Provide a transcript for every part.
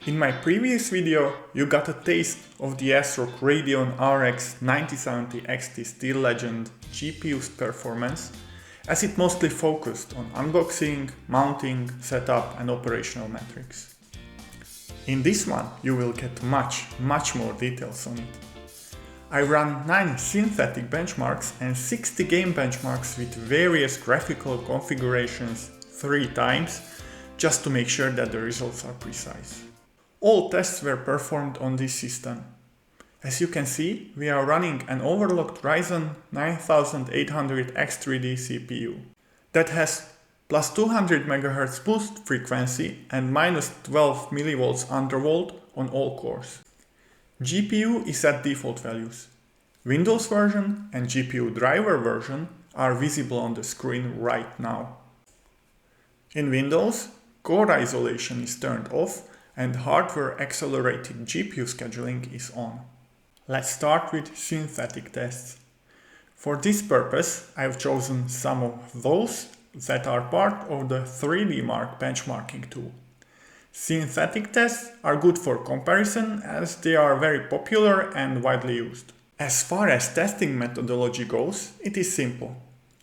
In my previous video, you got a taste of the Asrock Radeon RX 9070 XT Steel Legend GPU's performance, as it mostly focused on unboxing, mounting, setup and operational metrics. In this one, you will get much more details on it. I ran 9 synthetic benchmarks and 60 game benchmarks with various graphical configurations 3 times, just to make sure that the results are precise. All tests were performed on this system. As you can see, we are running an overclocked Ryzen 9800X3D CPU that has plus 200 MHz boost frequency and minus 12 mV undervolt on all cores. GPU is at default values. Windows version and GPU driver version are visible on the screen right now. In Windows, core isolation is turned off and hardware accelerated GPU scheduling is on. Let's start with synthetic tests. For this purpose, I've chosen some of those that are part of the 3D Mark benchmarking tool. Synthetic tests are good for comparison as they are very popular and widely used. As far as testing methodology goes, it is simple.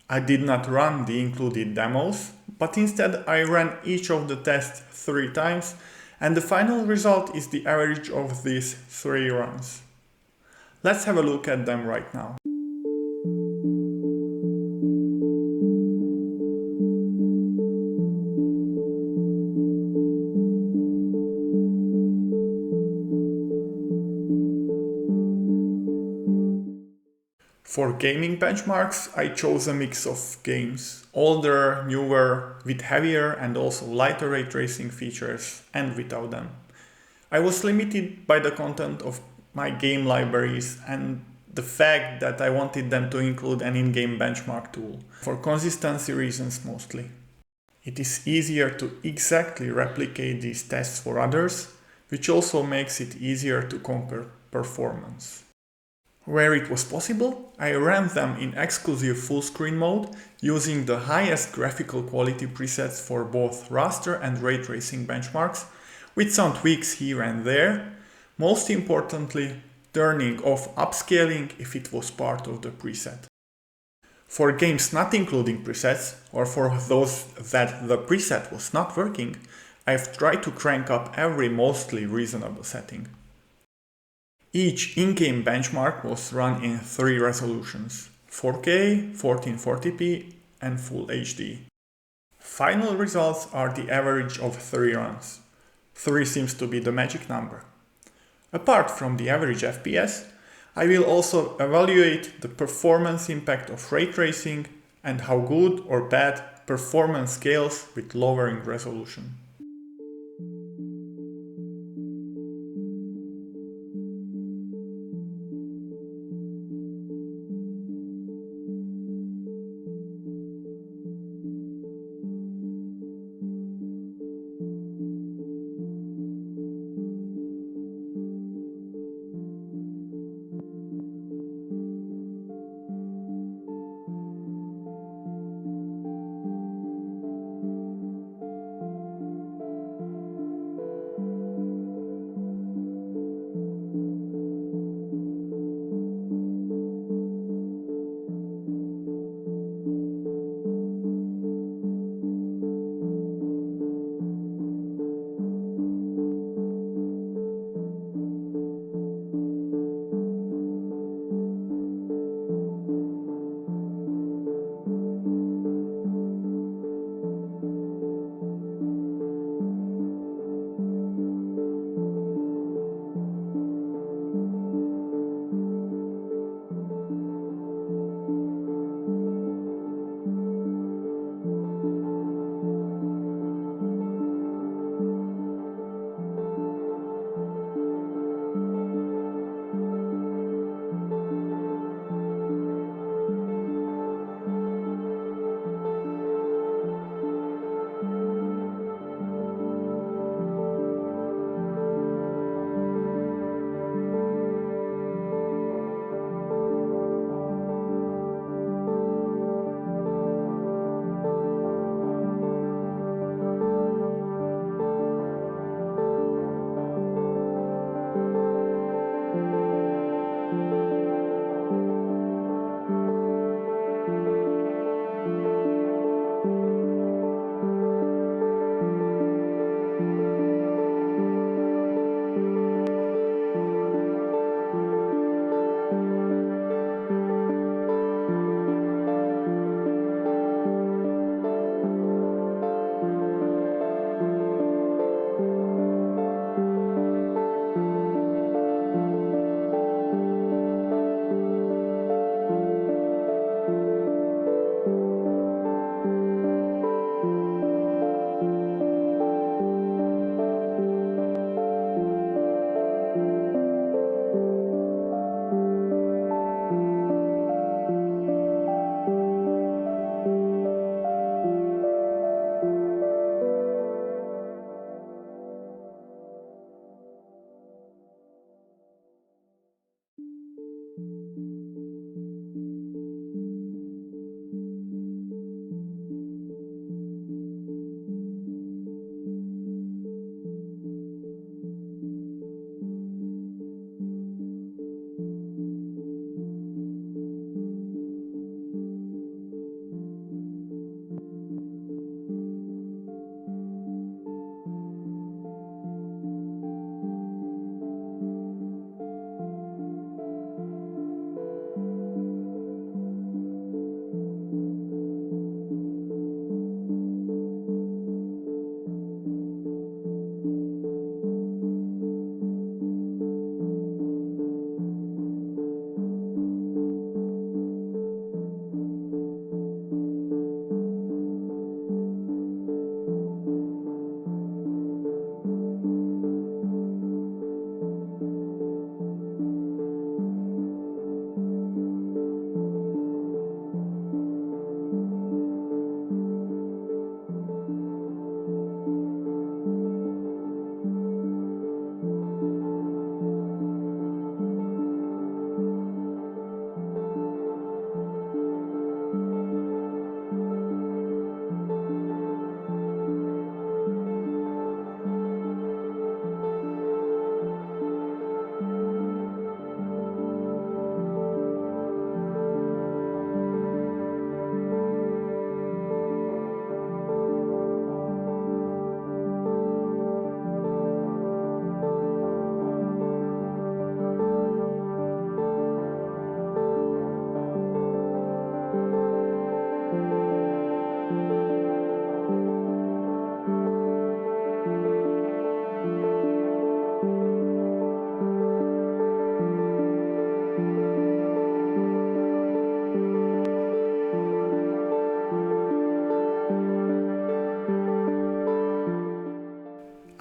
I did not run the included demos, but instead I ran each of the tests 3 times, and the final result is the average of these 3 runs. Let's have a look at them right now. For gaming benchmarks, I chose a mix of games, older, newer, with heavier and also lighter ray tracing features, and without them. I was limited by the content of my game libraries and the fact that I wanted them to include an in-game benchmark tool, for consistency reasons mostly. It is easier to exactly replicate these tests for others, which also makes it easier to compare performance. Where it was possible, I ran them in exclusive full screen mode using the highest graphical quality presets for both raster and ray tracing benchmarks, with some tweaks here and there, most importantly turning off upscaling if it was part of the preset. For games not including presets, or for those that the preset was not working, I've tried to crank up every mostly reasonable setting. Each in-game benchmark was run in 3 resolutions: 4K, 1440p and Full HD. Final results are the average of 3 runs. 3 seems to be the magic number. Apart from the average FPS, I will also evaluate the performance impact of ray tracing and how good or bad performance scales with lowering resolution.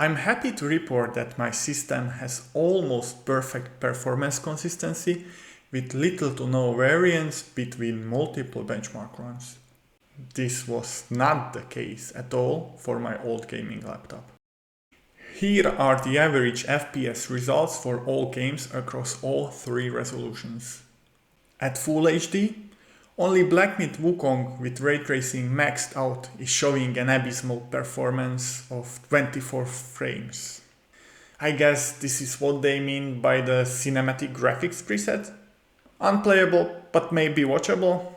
I'm happy to report that my system has almost perfect performance consistency with little to no variance between multiple benchmark runs. This was not the case at all for my old gaming laptop. Here are the average FPS results for all games across all three resolutions. At Full HD, only Black Myth Wukong with ray tracing maxed out is showing an abysmal performance of 24 frames. I guess this is what they mean by the cinematic graphics preset. Unplayable, but maybe watchable.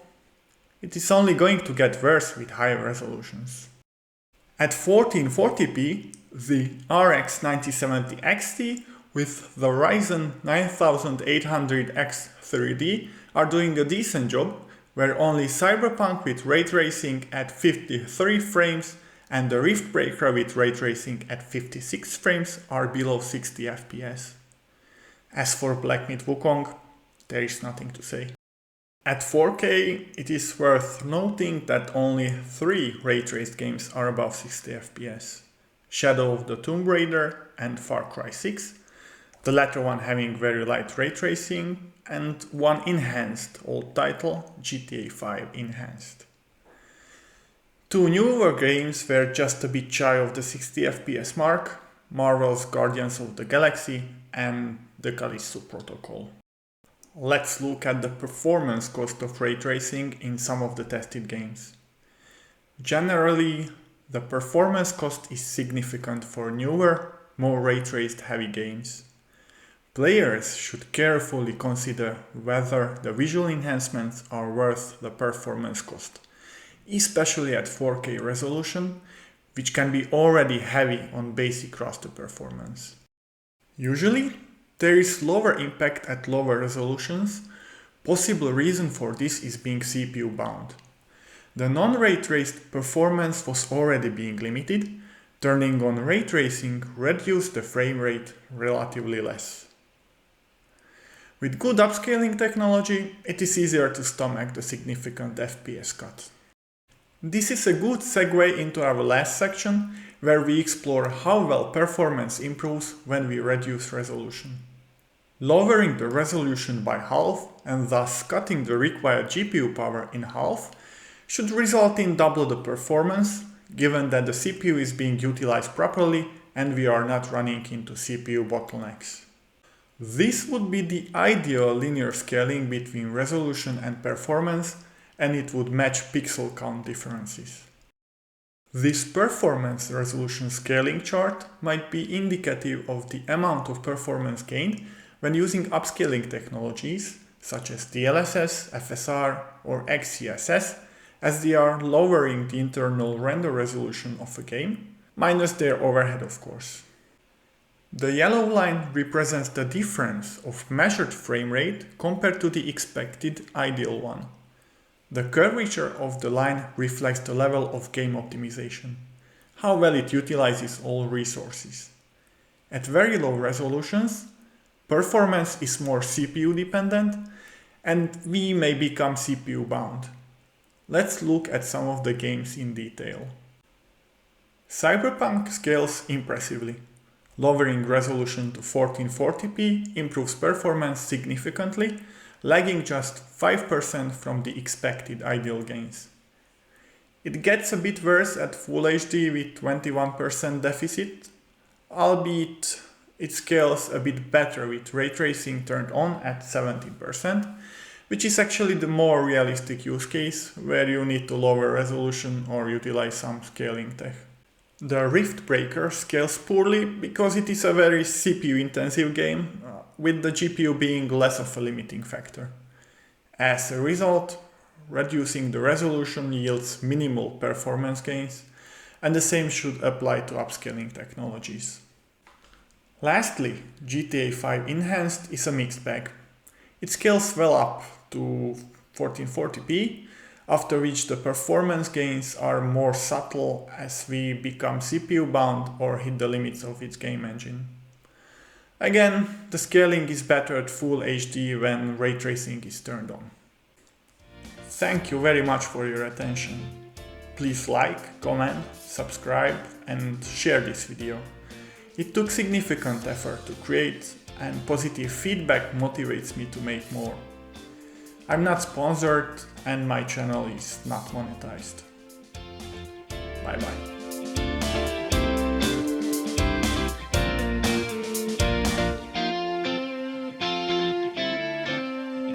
It is only going to get worse with higher resolutions. At 1440p, the RX 9070 XT with the Ryzen 9800X 3D are doing a decent job, where only Cyberpunk with ray tracing at 53 frames and the Riftbreaker with ray tracing at 56 frames are below 60 FPS. As for Black Myth Wukong, there is nothing to say. At 4K, it is worth noting that only 3 ray-traced games are above 60 FPS. Shadow of the Tomb Raider and Far Cry 6, the latter one having very light ray tracing, and one enhanced old title, GTA 5 Enhanced. 2 newer games were just a bit shy of the 60 FPS mark, Marvel's Guardians of the Galaxy and the Callisto Protocol. Let's look at the performance cost of ray tracing in some of the tested games. Generally, the performance cost is significant for newer, more ray-traced heavy games. Players should carefully consider whether the visual enhancements are worth the performance cost, especially at 4K resolution, which can be already heavy on basic raster performance. Usually, there is lower impact at lower resolutions. Possible reason for this is being CPU bound. The non-ray traced performance was already being limited. Turning on ray tracing reduced the frame rate relatively less. With good upscaling technology, it is easier to stomach the significant FPS cut. This is a good segue into our last section, where we explore how well performance improves when we reduce resolution. Lowering the resolution by half and thus cutting the required GPU power in half should result in double the performance, given that the CPU is being utilized properly and we are not running into CPU bottlenecks. This would be the ideal linear scaling between resolution and performance, and it would match pixel count differences. This performance resolution scaling chart might be indicative of the amount of performance gained when using upscaling technologies such as DLSS, FSR, or XeSS, as they are lowering the internal render resolution of a game, minus their overhead of course. The yellow line represents the difference of measured frame rate compared to the expected ideal one. The curvature of the line reflects the level of game optimization, how well it utilizes all resources. At very low resolutions, performance is more CPU dependent and we may become CPU bound. Let's look at some of the games in detail. Cyberpunk scales impressively. Lowering resolution to 1440p improves performance significantly, lagging just 5% from the expected ideal gains. It gets a bit worse at Full HD with 21% deficit, albeit it scales a bit better with ray tracing turned on at 17%, which is actually the more realistic use case where you need to lower resolution or utilize some scaling tech. The Riftbreaker scales poorly because it is a very CPU intensive game, with the GPU being less of a limiting factor. As a result, reducing the resolution yields minimal performance gains, and the same should apply to upscaling technologies. Lastly, GTA 5 Enhanced is a mixed bag. It scales well up to 1440p, after which the performance gains are more subtle as we become CPU bound or hit the limits of its game engine. Again, the scaling is better at Full HD when ray tracing is turned on. Thank you very much for your attention. Please like, comment, subscribe and share this video. It took significant effort to create, and positive feedback motivates me to make more. I'm not sponsored and my channel is not monetized. Bye bye.